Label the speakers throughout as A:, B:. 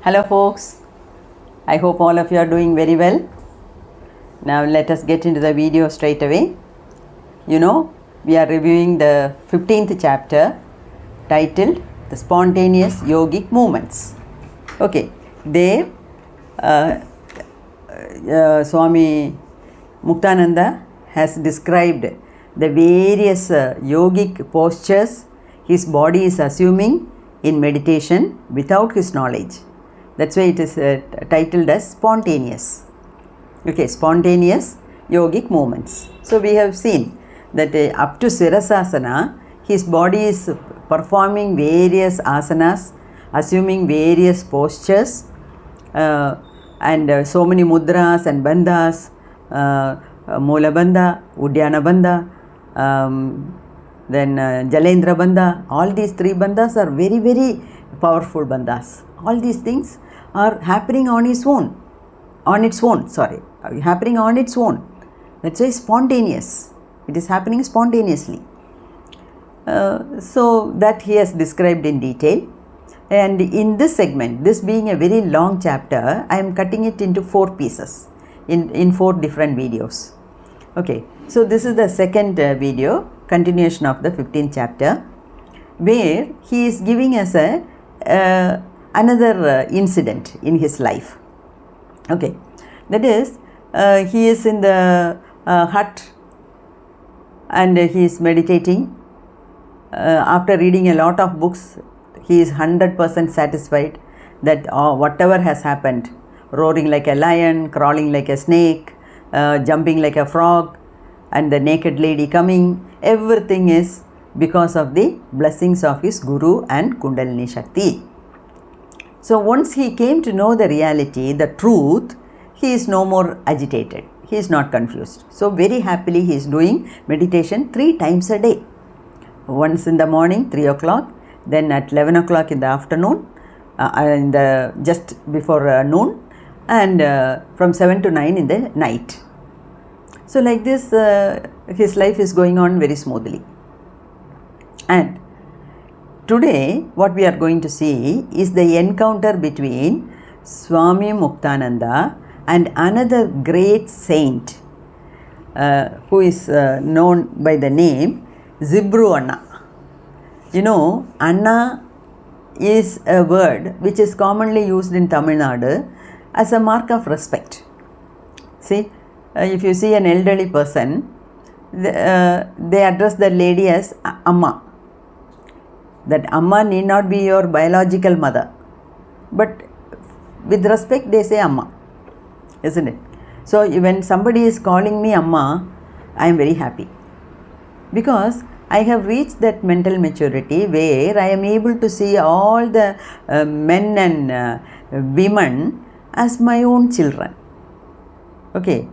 A: Hello folks, I hope all of you are doing very well. Now let us get into the video straight away. You know, we are reviewing the 15th chapter titled The Spontaneous Yogic Movements. Okay, there Swami Muktananda has described the various yogic postures his body is assuming in meditation without his knowledge. That's why it is titled as spontaneous. Okay, spontaneous yogic movements. So we have seen that up to Sirasasana, his body is performing various asanas, assuming various postures, and so many mudras and bandhas, Moola bandha, Uddiyana bandha, then Jalendra bandha. All these three bandhas are very, very powerful bandhas. All these things are happening on its own. Happening on its own. That's why spontaneous. It is happening spontaneously. So that he has described in detail. And in this segment, this being a very long chapter, I am cutting it into 4 pieces in 4 different videos. Okay, so this is the second video, continuation of the 15th chapter, where he is giving us another incident in his life. Okay, that is, he is in the hut and he is meditating. After reading a lot of books, he is 100% satisfied that whatever has happened, roaring like a lion, crawling like a snake, jumping like a frog, and the naked lady coming, everything is because of the blessings of his Guru and Kundalini Shakti. So once he came to know the reality, the truth, he is no more agitated. He is not confused. So very happily he is doing meditation 3 times a day. Once in the morning, 3 o'clock, then at 11 o'clock in the afternoon, just before noon, and from 7 to 9 in the night. So like this, his life is going on very smoothly. And today, what we are going to see is the encounter between Swami Muktananda and another great saint who is known by the name Zibru Anna. You know, Anna is a word which is commonly used in Tamil Nadu as a mark of respect. See, if you see an elderly person, they address the lady as Amma. That Amma need not be your biological mother, but with respect they say Amma, isn't it? So when somebody is calling me Amma, I am very happy, because I have reached that mental maturity where I am able to see all the men and women as my own children. Okay,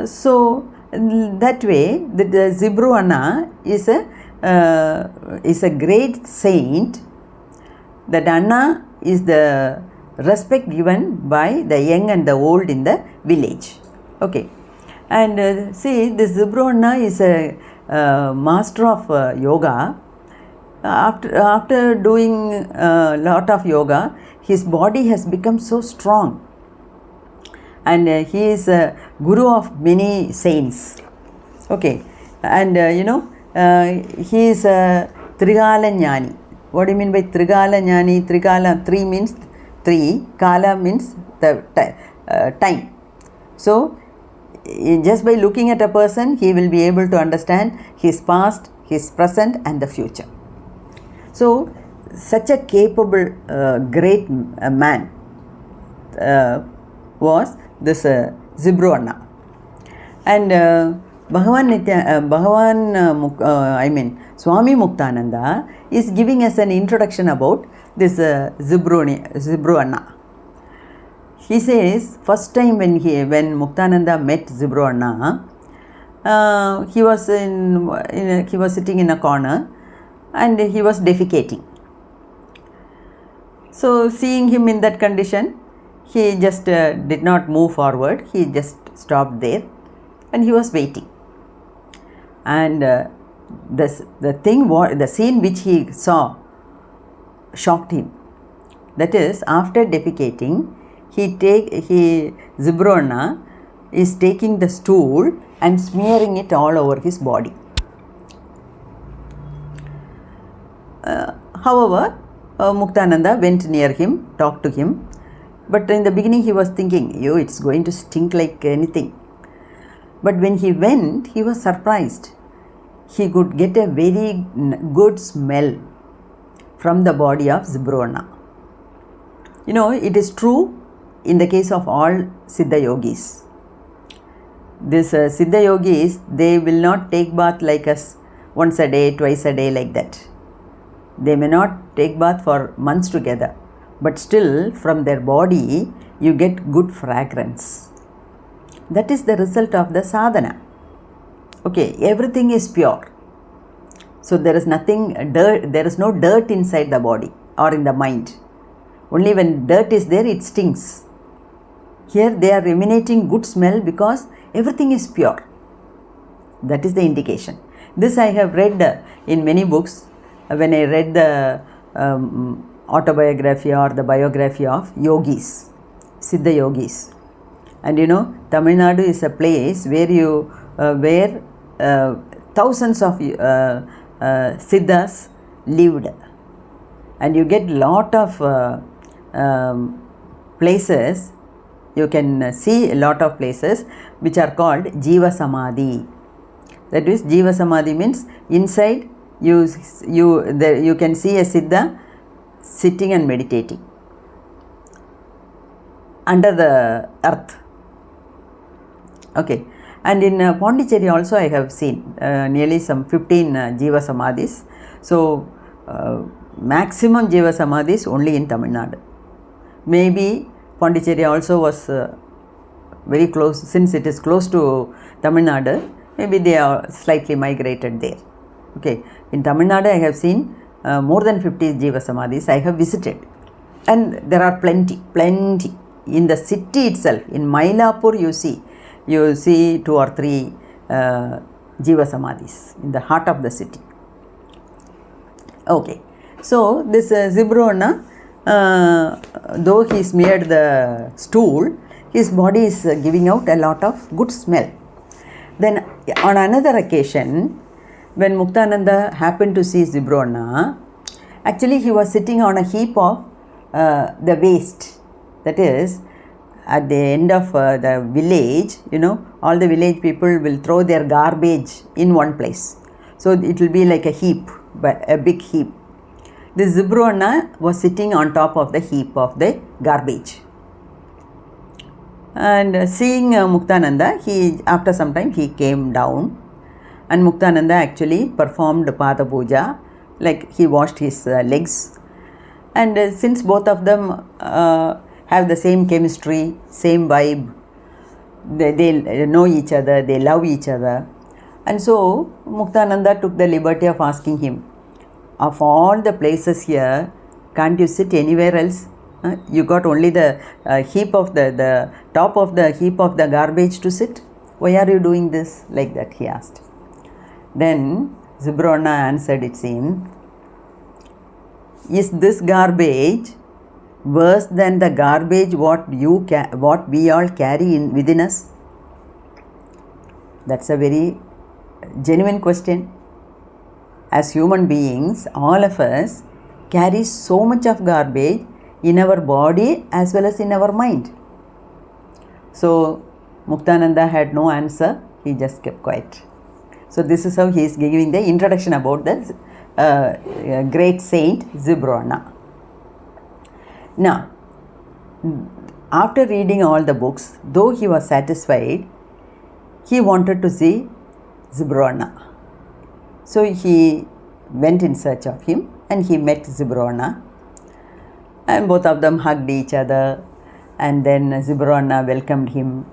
A: so that way the Zibru Anna is a great saint. That Anna is the respect given by the young and the old in the village. Okay, and see, this Zibru Anna is a master of yoga. After doing a lot of yoga, his body has become so strong, and he is a guru of many saints. Okay, and he is a Trigala Jnani. What do you mean by Trigala Jnani? Trigala, 3 means 3, Kala means the time. So just by looking at a person, he will be able to understand his past, his present, and the future. So such a capable, great man was this Zibru Anna. And Swami Muktananda is giving us an introduction about this Zibru Anna. He says, first time when Muktananda met Zibru Anna, he was sitting in a corner and he was defecating. So seeing him in that condition, he just did not move forward. He just stopped there and he was waiting. And the scene which he saw shocked him. That is, after defecating, Zibrona is taking the stool and smearing it all over his body. However, Muktananda went near him, talked to him, but in the beginning he was thinking, it's going to stink like anything. But when he went, he was surprised. He could get a very good smell from the body of Zibrona. It is true in the case of all Siddha Yogis. These Siddha Yogis, they will not take bath like us once a day, twice a day like that. They may not take bath for months together, but still from their body you get good fragrance. That is the result of the sadhana. Okay, everything is pure. So there is no dirt inside the body or in the mind. Only when dirt is there, it stinks. Here they are emanating good smell because everything is pure. That is the indication. This I have read in many books. When I read the autobiography or the biography of yogis, Siddha Yogis. And Tamil Nadu is a place where thousands of Siddhas lived. And you get lot of places, you can see a lot of places which are called Jiva Samadhi. That is, Jiva Samadhi means inside you can see a Siddha sitting and meditating under the earth. Okay, and in Pondicherry also I have seen nearly some 15 Jiva Samadhis. So maximum Jiva Samadhis only in Tamil Nadu. Maybe Pondicherry also was very close, since it is close to Tamil Nadu, maybe they are slightly migrated there. Okay, in Tamil Nadu I have seen more than 50 Jiva Samadhis I have visited, and there are plenty in the city itself. In Mylapore you see 2 or 3 Jiva Samadhis in the heart of the city. Okay, so this Zibrona, though he smeared the stool, his body is giving out a lot of good smell. Then on another occasion, when Muktananda happened to see Zibrona, actually he was sitting on a heap of the waste. That is, at the end of the village, all the village people will throw their garbage in one place. So it will be like a heap, but a big heap. This Zibrona was sitting on top of the heap of the garbage. And seeing Muktananda, after some time he came down, and Muktananda actually performed Pada Puja, like he washed his legs. And since both of them have the same chemistry, same vibe, they know each other, they love each other. And so Muktananda took the liberty of asking him, of all the places here, can't you sit anywhere else? You got only the heap of the top of the heap of the garbage to sit. Why are you doing this? Like that he asked. Then Zibrona answered, it seemed, is this garbage worse than the garbage what we all carry within us? That's a very genuine question. As human beings, all of us carry so much of garbage in our body as well as in our mind. So Muktananda had no answer, he just kept quiet. So this is how he is giving the introduction about the great saint Zibrona. Now, after reading all the books, though he was satisfied, he wanted to see Zibrona. So he went in search of him and he met Zibrona, and both of them hugged each other, and then Zibrona welcomed him,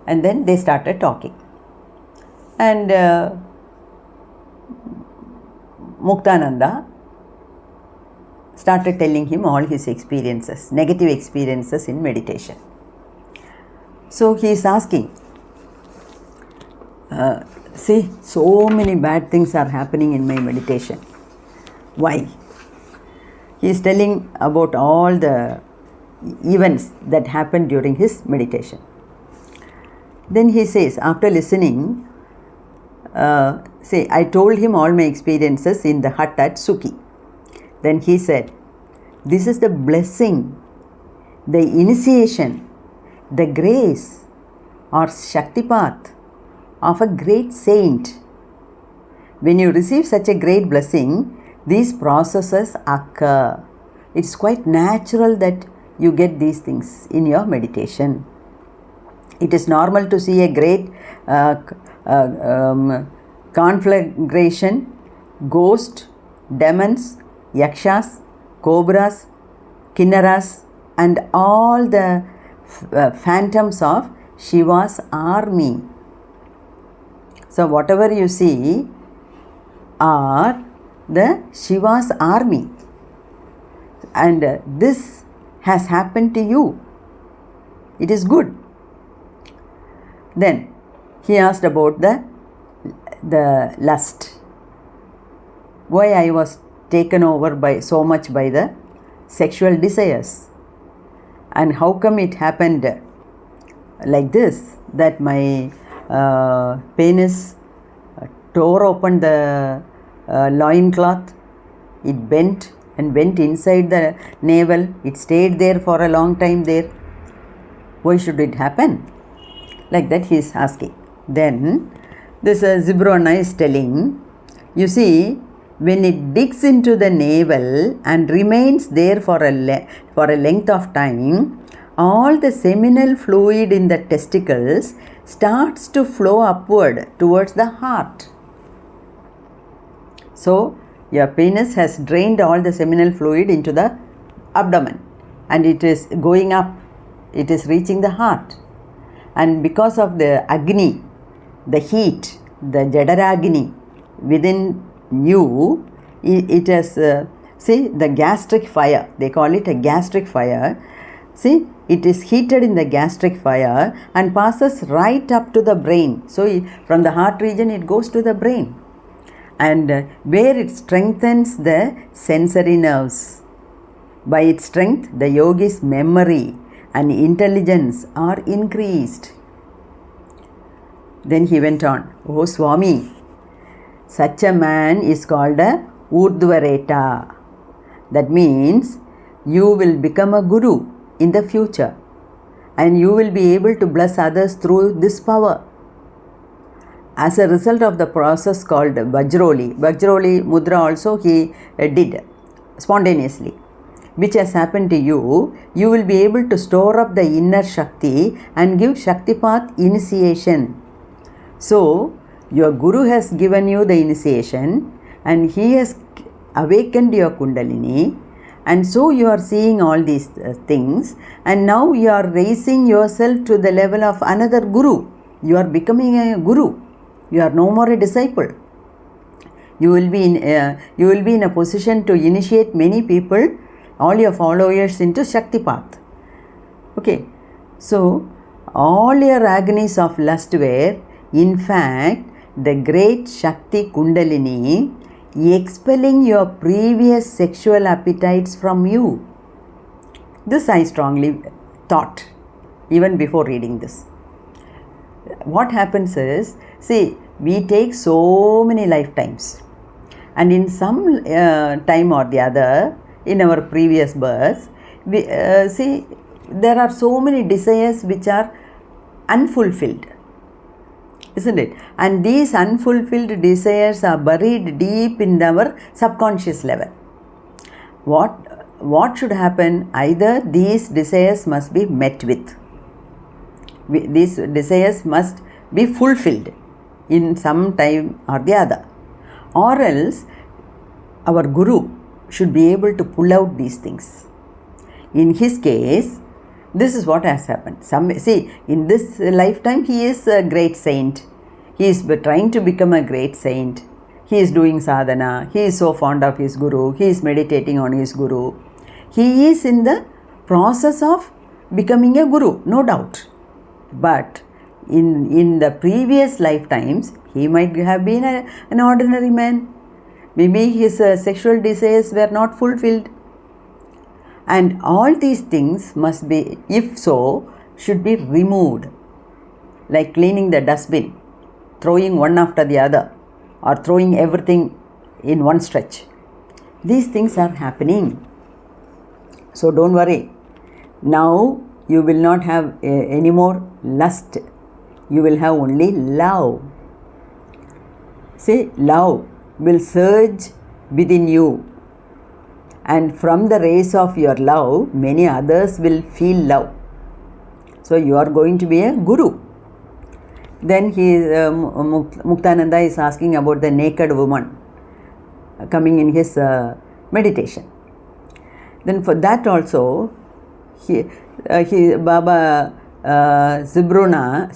A: and then they started talking. And Muktananda started telling him all his experiences, negative experiences in meditation. So he is asking, see, so many bad things are happening in my meditation. Why? he is telling about all the events that happened during his meditation. Then he says, after listening, I told him all my experiences in the hut at Suki. Then he said, this is the blessing, the initiation, the grace or Shakti path of a great saint. When you receive such a great blessing, these processes occur. It's quite natural that you get these things in your meditation. It is normal to see a great conflagration, ghost, demons, yakshas, cobras, kinnaras, and all the phantoms of Shiva's army. So whatever you see are the Shiva's army, and this has happened to you. It is good. Then he asked about the lust. Why I was taken over by so much by the sexual desires, and how come it happened like this, that my penis tore open the loincloth, it bent and went inside the navel, it stayed there for a long time there. Why should it happen? Like that he is asking. Then this Zibrona is telling, you see, when it digs into the navel and remains there for a length of time, all the seminal fluid in the testicles starts to flow upward towards the heart. So your penis has drained all the seminal fluid into the abdomen, and it is going up, it is reaching the heart. And because of the Agni, the heat, the Jadaragni within you, it has, the gastric fire, they call it a gastric fire. See, it is heated in the gastric fire and passes right up to the brain. So from the heart region it goes to the brain, and where it strengthens the sensory nerves. By its strength, the yogi's memory and intelligence are increased. Then he went on, oh Swami, such a man is called a Urdhvareta. That means you will become a guru in the future, and you will be able to bless others through this power. As a result of the process called Vajroli Mudra also he did spontaneously, which has happened to you, you will be able to store up the inner Shakti and give Shakti path initiation. So your Guru has given you the initiation, and he has awakened your Kundalini, and so you are seeing all these things, and now you are raising yourself to the level of another Guru. You are becoming a Guru. You are no more a disciple. You will be in a position to initiate many people, all your followers, into Shakti path. Okay, so all your agonies of lust were in fact the great Shakti Kundalini expelling your previous sexual appetites from you. This I strongly thought even before reading this. What happens is, see, we take so many lifetimes, and in some time or the other in our previous births, we see there are so many desires which are unfulfilled, isn't it? And these unfulfilled desires are buried deep in our subconscious level. What should happen? Either these desires must be met with. These desires must be fulfilled in some time or the other, or else our Guru should be able to pull out these things. In his case, this is what has happened. In this lifetime he is a great saint. He is trying to become a great saint. He is doing sadhana. He is so fond of his Guru. He is meditating on his Guru. He is in the process of becoming a Guru, no doubt. But in the previous lifetimes, he might have been an ordinary man. Maybe his sexual desires were not fulfilled. And all these things must be, if so, should be removed. Like cleaning the dustbin, throwing one after the other, or throwing everything in one stretch. These things are happening. So don't worry. Now you will not have any more lust. You will have only love. See, love will surge within you. And from the rays of your love, many others will feel love. So you are going to be a guru. Then Muktananda is asking about the naked woman coming in his meditation. Then for that also, Baba Sibrona,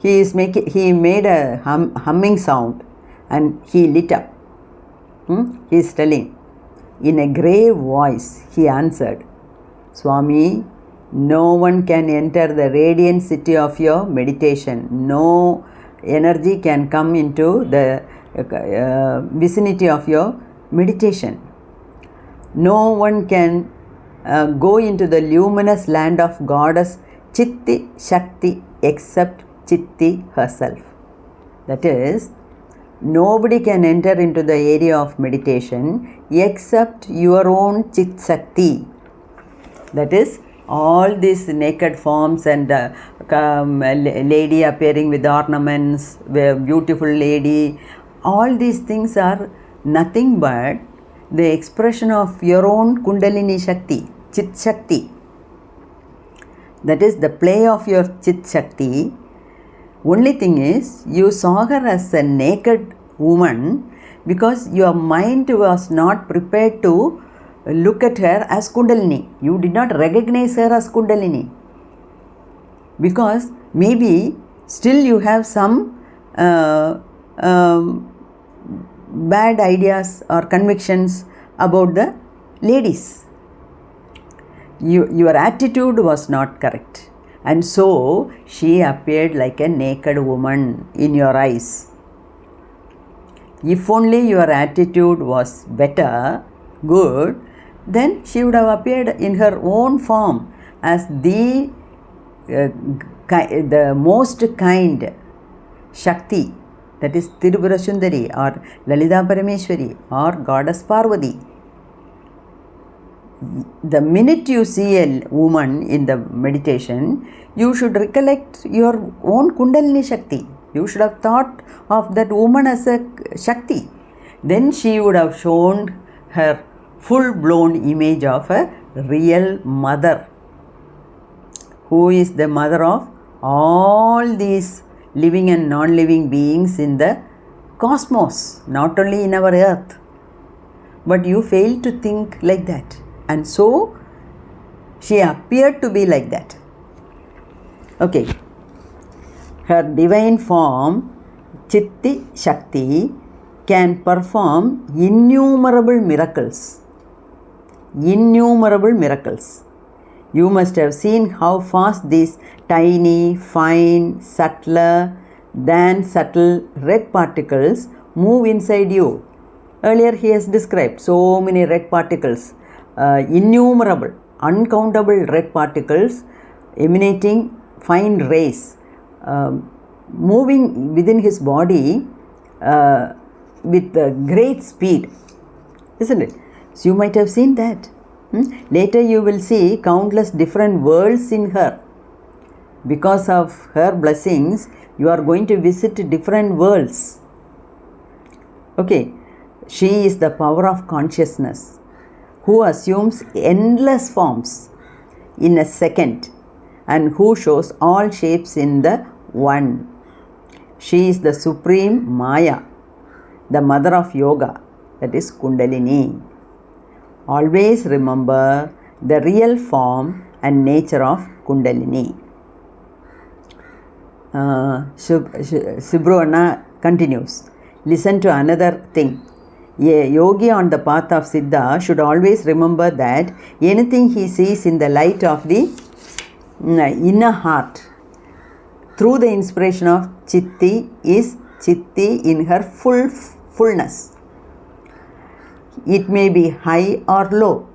A: he made a humming sound and he lit up. He is telling, in a grave voice, he answered, Swami, no one can enter the radiant city of your meditation. No energy can come into the vicinity of your meditation. No one can go into the luminous land of Goddess CHITSHAKTI except Chitti herself. That is, nobody can enter into the area of meditation except your own CHITSHAKTI. That is, all these naked forms and lady appearing with ornaments, beautiful lady, all these things are nothing but the expression of your own Kundalini Shakti, Chit Shakti. That is the play of your Chit Shakti. Only thing is, you saw her as a naked woman because your mind was not prepared to look at her as Kundalini. You did not recognize her as Kundalini because maybe still you have some bad ideas or convictions about the ladies. Your attitude was not correct, and so she appeared like a naked woman in your eyes. If only your attitude was better, good, then she would have appeared in her own form as the most kind Shakti, that is Tirupura Sundari or Lalita Parameshwari or Goddess Parvati. The minute you see a woman in the meditation, you should recollect your own Kundalini Shakti. You should have thought of that woman as a Shakti. Then she would have shown her full-blown image of a real mother, who is the mother of all these living and non-living beings in the cosmos, not only in our earth. But you fail to think like that. And so, she appeared to be like that. Okay. Her divine form, Chitti Shakti, can perform innumerable miracles. Innumerable miracles. You must have seen how fast these tiny, fine, subtler than subtle red particles move inside you. Earlier he has described so many red particles, innumerable, uncountable red particles emanating fine rays, moving within his body with great speed, isn't it? So you might have seen that. Later you will see countless different worlds in her. Because of her blessings, you are going to visit different worlds. Okay, she is the power of consciousness who assumes endless forms in a second and who shows all shapes in the one. She is the supreme Maya, the mother of yoga, that is Kundalini. Always remember the real form and nature of Kundalini. Subhrana continues. Listen to another thing. A yogi on the path of Siddha should always remember that anything he sees in the light of the inner heart through the inspiration of Chitti is Chitti in her fullness. It may be high or low.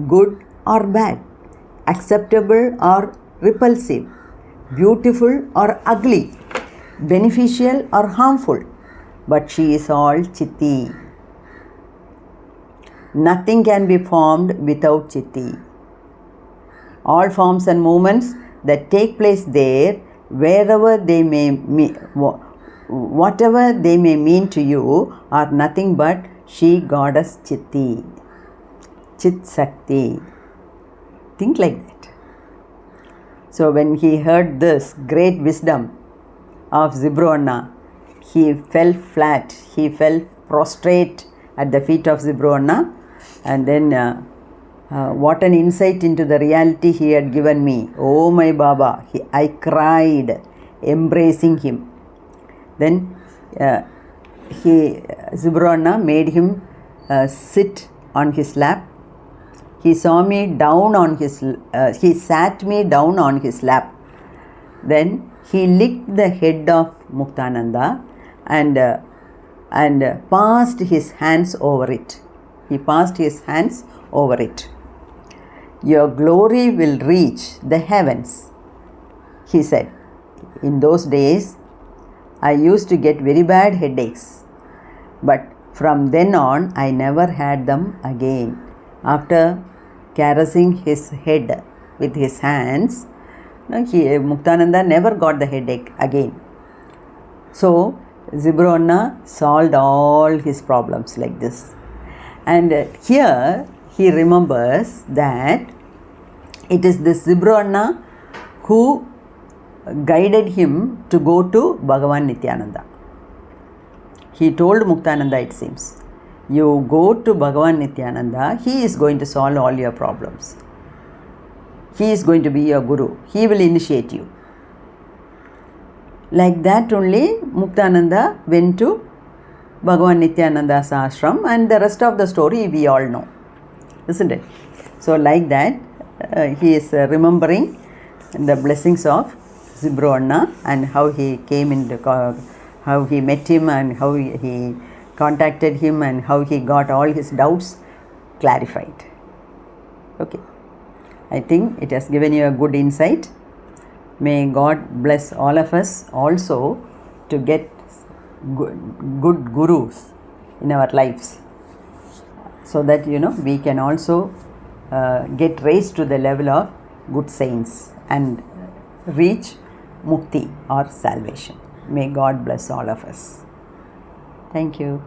A: good or bad, acceptable or repulsive, beautiful or ugly, beneficial or harmful, but she is all Chitti. Nothing can be formed without Chitti. All forms and movements that take place there, wherever they may whatever they may mean to you, are nothing but she goddess Chitti, CHITSHAKTI. Think like that. So when he heard this great wisdom of Zibru, he fell flat, he fell prostrate at the feet of Zibru, and then what an insight into the reality he had given me. Oh my Baba, I cried, embracing him. Then Zibru made him sit on his lap. He saw me down on his, he sat me down on his lap. Then he licked the head of Muktananda and passed his hands over it. He passed his hands over it. Your glory will reach the heavens, he said. In those days, I used to get very bad headaches, but from then on, I never had them again. After caressing his head with his hands, Muktananda never got the headache again. So, Zibru solved all his problems like this. And here he remembers that it is this Zibru who guided him to go to Bhagavan Nityananda. He told Muktananda, it seems, you go to Bhagavan Nityananda, he is going to solve all your problems. He is going to be your guru. He will initiate you. Like that only Muktananda went to Bhagavan Nityananda's ashram, and the rest of the story we all know, isn't it? So like that he is remembering the blessings of Zibru and how he came into, how he met him and how he contacted him and how he got all his doubts clarified. Okay, I think it has given you a good insight. May God bless all of us also to get good gurus in our lives, so that we can also get raised to the level of good saints and reach mukti or salvation. May God bless all of us. Thank you.